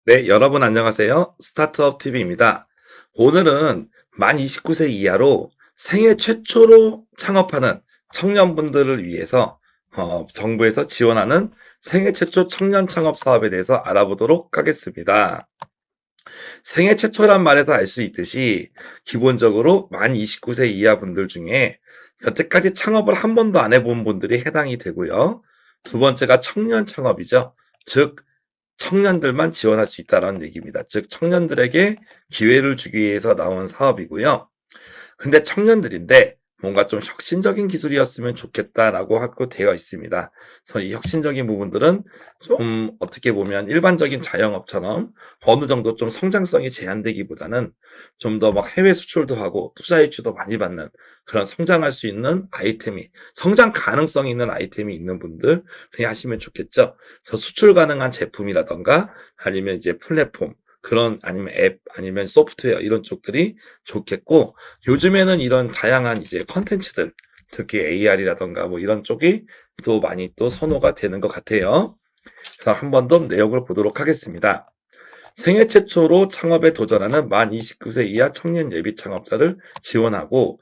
네, 여러분 안녕하세요. 스타트업 TV입니다. 오늘은 만 29세 이하로 생애 최초로 창업하는 청년분들을 위해서 정부에서 지원하는 생애 최초 청년 창업 사업에 대해서 알아보도록 하겠습니다. 생애 최초란 말에서 알 수 있듯이 기본적으로 만 29세 이하 분들 중에 여태까지 창업을 한 번도 안 해본 분들이 해당이 되고요. 두 번째가 청년 창업이죠. 즉 청년들만 지원할 수 있다라는 얘기입니다. 즉 청년들에게 기회를 주기 위해서 나온 사업이고요. 근데 청년들인데 뭔가 좀 혁신적인 기술이었으면 좋겠다라고 하고 되어 있습니다. 그래서 이 혁신적인 부분들은 좀 어떻게 보면 일반적인 자영업처럼 어느 정도 좀 성장성이 제한되기보다는 좀 더 막 해외 수출도 하고 투자 유치도 많이 받는 그런 성장할 수 있는 아이템이 성장 가능성이 있는 아이템이 있는 분들이 하시면 좋겠죠. 그래서 수출 가능한 제품이라던가 아니면 이제 플랫폼 그런 아니면 앱 아니면 소프트웨어 이런 쪽들이 좋겠고 요즘에는 이런 다양한 이제 컨텐츠들, 특히 AR이라던가 뭐 이런 쪽이 또 많이 또 선호가 되는 것 같아요. 그래서 한 번 더 내용을 보도록 하겠습니다. 생애 최초로 창업에 도전하는 만 29세 이하 청년 예비 창업자를 지원하고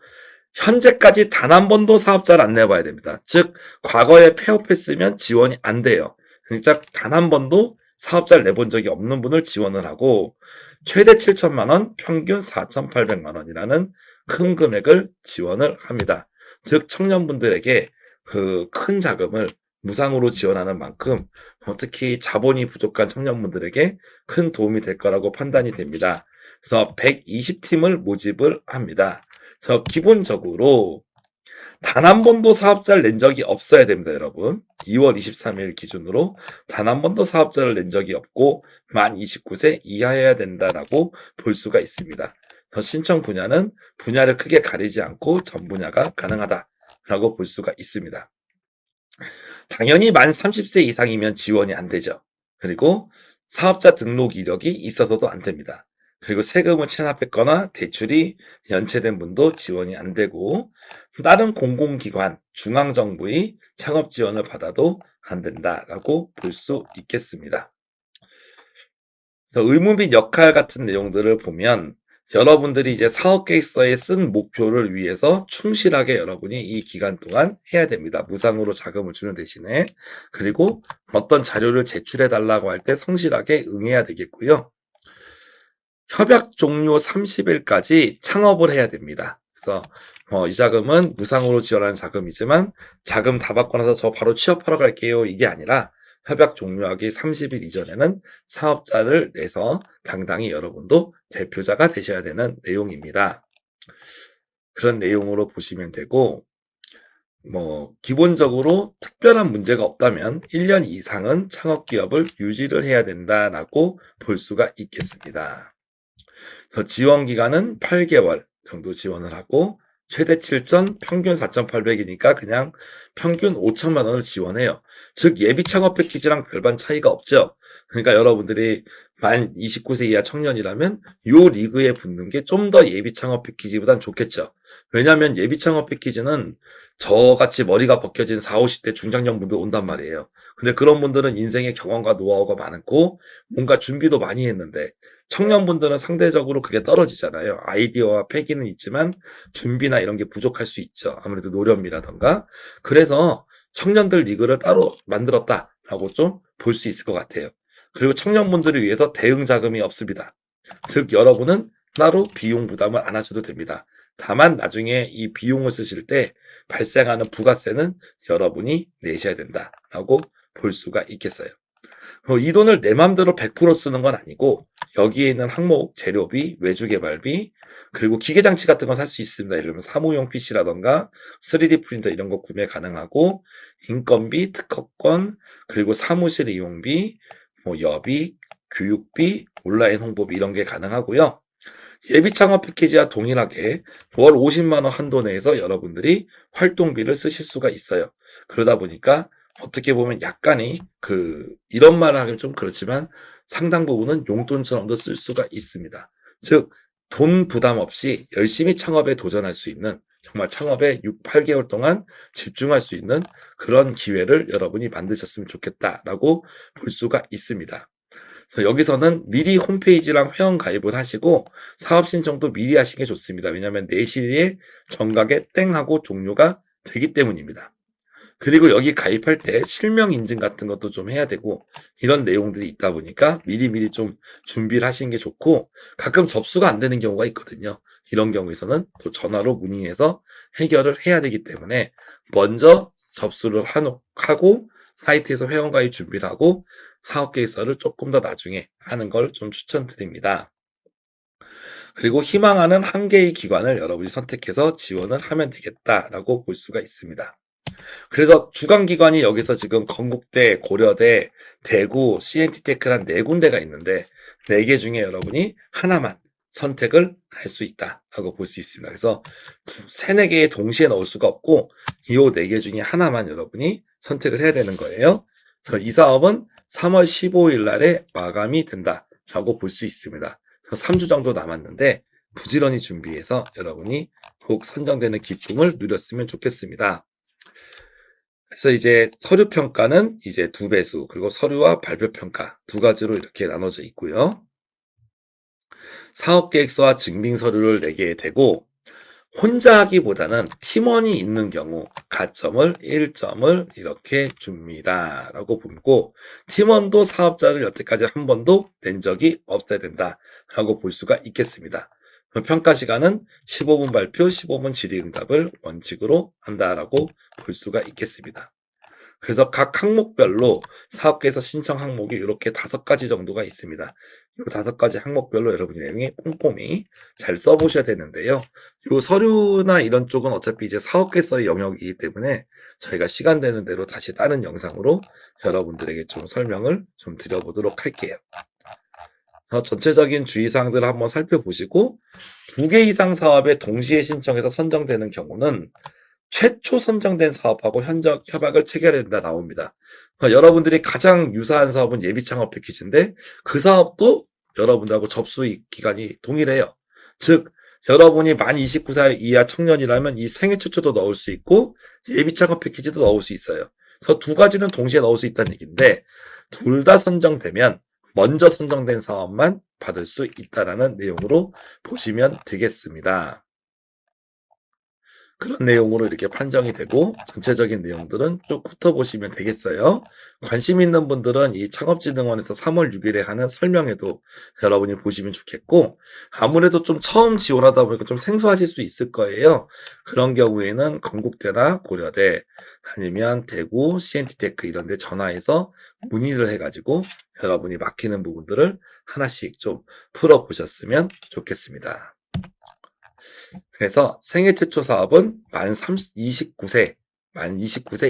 현재까지 단 한 번도 사업자를 안 내봐야 됩니다. 즉 과거에 폐업했으면 지원이 안 돼요. 그러니까 단 한 번도 사업자를 내본 적이 없는 분을 지원을 하고 최대 7천만 원, 평균 4,800만 원이라는 큰 금액을 지원을 합니다. 즉 청년분들에게 그 큰 자금을 무상으로 지원하는 만큼 특히 자본이 부족한 청년분들에게 큰 도움이 될 거라고 판단이 됩니다. 그래서 120팀을 모집을 합니다. 그래서 기본적으로 단 한 번도 사업자를 낸 적이 없어야 됩니다, 여러분. 2월 23일 기준으로 단 한 번도 사업자를 낸 적이 없고 만 29세 이하여야 된다라고 볼 수가 있습니다. 그래서 신청 분야는 분야를 크게 가리지 않고 전 분야가 가능하다라고 볼 수가 있습니다. 당연히 만 30세 이상이면 지원이 안 되죠. 그리고 사업자 등록 이력이 있어서도 안 됩니다. 그리고 세금을 체납했거나 대출이 연체된 분도 지원이 안 되고 다른 공공기관, 중앙정부의 창업 지원을 받아도 안 된다라고 볼 수 있겠습니다. 그래서 의무 및 역할 같은 내용들을 보면 여러분들이 이제 사업 계획서에 쓴 목표를 위해서 충실하게 여러분이 이 기간 동안 해야 됩니다. 무상으로 자금을 주는 대신에. 그리고 어떤 자료를 제출해 달라고 할 때 성실하게 응해야 되겠고요. 협약 종료 30일까지 창업을 해야 됩니다. 그래서 이 자금은 무상으로 지원하는 자금이지만 자금 다 받고 나서 저 바로 취업하러 갈게요. 이게 아니라 협약 종료하기 30일 이전에는 사업자를 내서 당당히 여러분도 대표자가 되셔야 되는 내용입니다. 그런 내용으로 보시면 되고 기본적으로 특별한 문제가 없다면 1년 이상은 창업 기업을 유지를 해야 된다라고 볼 수가 있겠습니다. 지원 기간은 8개월 정도 지원을 하고 최대 7천, 평균 4,800이니까 그냥 평균 5천만 원을 지원해요. 즉 예비 창업 패키지랑 별반 차이가 없죠. 그러니까 여러분들이 만 29세 이하 청년이라면 요 리그에 붙는 게 좀 더 예비 창업 패키지보단 좋겠죠. 왜냐하면 예비 창업 패키지는 저같이 머리가 벗겨진 4, 50대 중장년 분들 온단 말이에요. 근데 그런 분들은 인생의 경험과 노하우가 많고 뭔가 준비도 많이 했는데 청년분들은 상대적으로 그게 떨어지잖아요. 아이디어와 패기는 있지만 준비나 이런 게 부족할 수 있죠. 아무래도 노련미라던가. 그래서 청년들 리그를 따로 만들었다라고 좀 볼 수 있을 것 같아요. 그리고 청년분들을 위해서 대응 자금이 없습니다. 즉 여러분은 따로 비용 부담을 안 하셔도 됩니다. 다만 나중에 이 비용을 쓰실 때 발생하는 부가세는 여러분이 내셔야 된다라고 볼 수가 있겠어요. 이 돈을 내 맘대로 100% 쓰는 건 아니고 여기에 있는 항목 재료비, 외주 개발비, 그리고 기계 장치 같은 건 살 수 있습니다. 예를 들면 사무용 PC라던가 3D 프린터 이런 거 구매 가능하고 인건비, 특허권, 그리고 사무실 이용비, 여비, 교육비, 온라인 홍보비 이런 게 가능하고요. 예비 창업 패키지와 동일하게 월 50만 원 한도 내에서 여러분들이 활동비를 쓰실 수가 있어요. 그러다 보니까 어떻게 보면 약간의 이런 말을 하기는 좀 그렇지만 상당 부분은 용돈처럼도 쓸 수가 있습니다. 즉, 돈 부담 없이 열심히 창업에 도전할 수 있는 정말 창업에 6, 8개월 동안 집중할 수 있는 그런 기회를 여러분이 만드셨으면 좋겠다라고 볼 수가 있습니다. 그래서 여기서는 미리 홈페이지랑 회원 가입을 하시고 사업 신청도 미리 하시는 게 좋습니다. 왜냐하면 4시에 정각에 땡 하고 종료가 되기 때문입니다. 그리고 여기 가입할 때 실명 인증 같은 것도 좀 해야 되고 이런 내용들이 있다 보니까 미리미리 좀 준비를 하시는 게 좋고, 가끔 접수가 안 되는 경우가 있거든요. 이런 경우에서는 또 전화로 문의해서 해결을 해야 되기 때문에 먼저 접수를 하고 사이트에서 회원가입 준비를 하고 사업계획서를 조금 더 나중에 하는 걸 좀 추천드립니다. 그리고 희망하는 한 개의 기관을 여러분이 선택해서 지원을 하면 되겠다라고 볼 수가 있습니다. 그래서 주관기관이 여기서 지금 건국대, 고려대, 대구, CNT테크란 4군데가 있는데 4개 중에 여러분이 하나만 선택을 할 수 있다라고 볼 수 있습니다. 그래서 3, 4개에 동시에 넣을 수가 없고 이 4개 중에 하나만 여러분이 선택을 해야 되는 거예요. 그래서 이 사업은 3월 15일 날에 마감이 된다라고 볼 수 있습니다. 그래서 3주 정도 남았는데 부지런히 준비해서 여러분이 꼭 선정되는 기쁨을 누렸으면 좋겠습니다. 그래서 이제 서류 평가는 이제 2배수, 그리고 서류와 발표 평가 2가지로 이렇게 나눠져 있고요. 사업 계획서와 증빙 서류를 내게 되고, 혼자 하기보다는 팀원이 있는 경우 가점을 1점을 이렇게 줍니다. 라고 보고, 팀원도 사업자를 여태까지 한 번도 낸 적이 없어야 된다. 라고 볼 수가 있겠습니다. 평가 시간은 15분 발표, 15분 질의응답을 원칙으로 한다라고 볼 수가 있겠습니다. 그래서 각 항목별로 사업계에서 신청 항목이 이렇게 5가지 정도가 있습니다. 이 5가지 항목별로 여러분이 내용이 꼼꼼히 잘 써보셔야 되는데요. 이 서류나 이런 쪽은 어차피 이제 사업계에서의 영역이기 때문에 저희가 시간 되는 대로 다시 다른 영상으로 여러분들에게 좀 설명을 좀 드려보도록 할게요. 전체적인 주의사항들을 한번 살펴보시고 2개 이상 사업에 동시에 신청해서 선정되는 경우는 최초 선정된 사업하고 현적 협약을 체결해야 된다 나옵니다. 여러분들이 가장 유사한 사업은 예비창업 패키지인데 그 사업도 여러분들하고 접수 기간이 동일해요. 즉 여러분이 만 29세 이하 청년이라면 이 생애 최초도 넣을 수 있고 예비창업 패키지도 넣을 수 있어요. 그래서 2가지는 동시에 넣을 수 있다는 얘기인데 둘 다 선정되면 먼저 선정된 사업만 받을 수 있다는 내용으로 보시면 되겠습니다. 그런 내용으로 이렇게 판정이 되고 전체적인 내용들은 쭉 훑어보시면 되겠어요. 관심 있는 분들은 이 창업진흥원에서 3월 6일에 하는 설명회도 여러분이 보시면 좋겠고, 아무래도 좀 처음 지원하다 보니까 좀 생소하실 수 있을 거예요. 그런 경우에는 건국대나 고려대 아니면 대구, CNT테크 이런 데 전화해서 문의를 해가지고 여러분이 막히는 부분들을 하나씩 좀 풀어보셨으면 좋겠습니다. 그래서 생애 최초 사업은 만 29세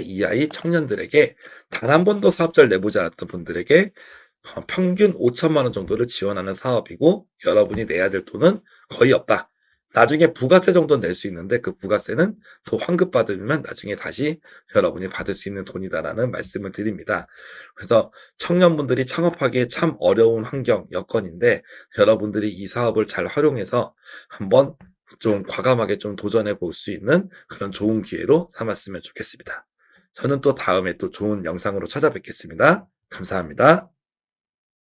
이하의 청년들에게 단 한 번도 사업자를 내보지 않았던 분들에게 평균 5천만 원 정도를 지원하는 사업이고, 여러분이 내야 될 돈은 거의 없다. 나중에 부가세 정도는 낼 수 있는데 그 부가세는 또 환급받으면 나중에 다시 여러분이 받을 수 있는 돈이다라는 말씀을 드립니다. 그래서 청년분들이 창업하기에 참 어려운 환경, 여건인데 여러분들이 이 사업을 잘 활용해서 한번 좀 과감하게 좀 도전해 볼 수 있는 그런 좋은 기회로 삼았으면 좋겠습니다. 저는 또 다음에 또 좋은 영상으로 찾아뵙겠습니다. 감사합니다.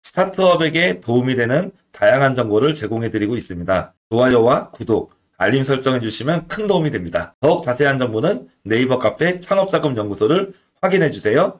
스타트업에게 도움이 되는 다양한 정보를 제공해 드리고 있습니다. 좋아요와 구독, 알림 설정해 주시면 큰 도움이 됩니다. 더욱 자세한 정보는 네이버 카페 창업자금연구소를 확인해 주세요.